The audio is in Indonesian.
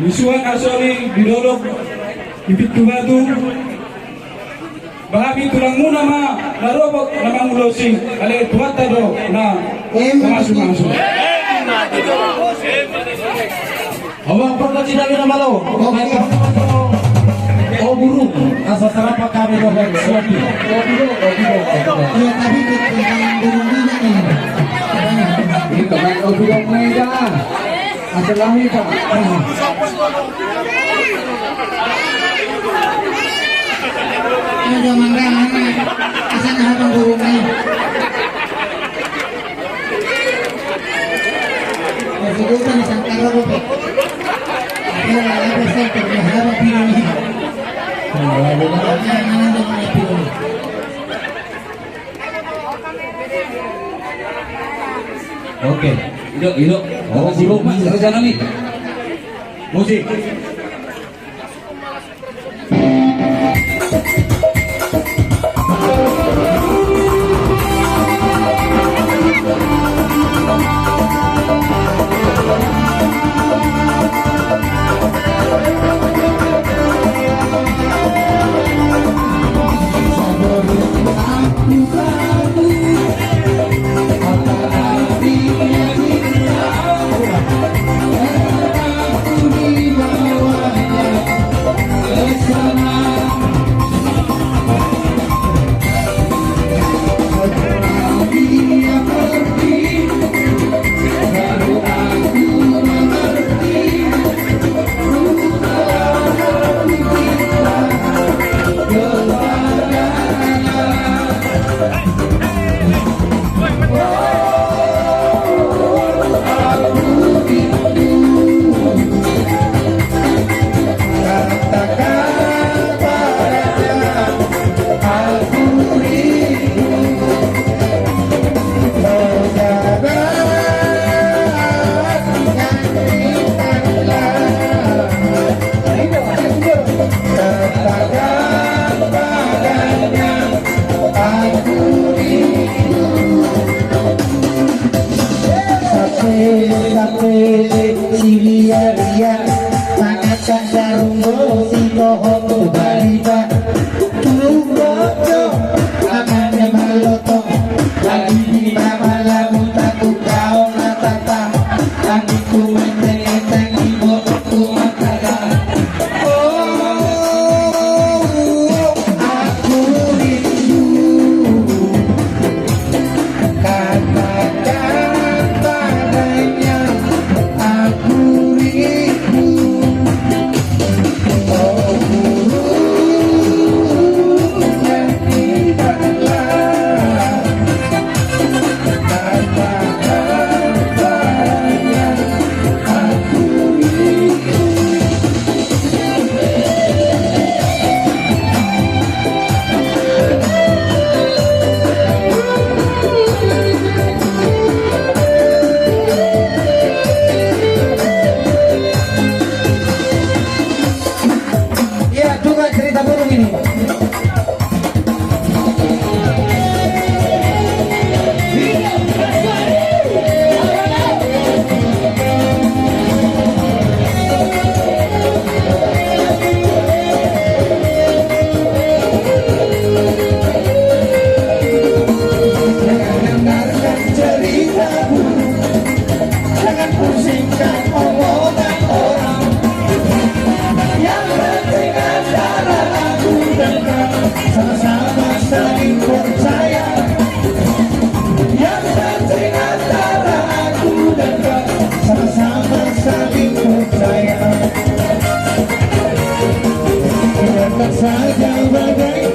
Misuan asoli didorok bibit batu bahabi tulang muna ma narobok nama mulosi ale tuat tado na masuk Awang pernah tidak kena malu. Oh burung, asal serapa kami doang suatu. Ya tapi dengan burungnya nih. Ini teman burung meja. Asal lami pak. Ini udah mangga mana? Asal apa burungnya? Masih kan sangkar apa? Apa apa sih terlihat pilih. Oke, hidup. Oh, burung mas, rencana nih. Musik. Saja bagai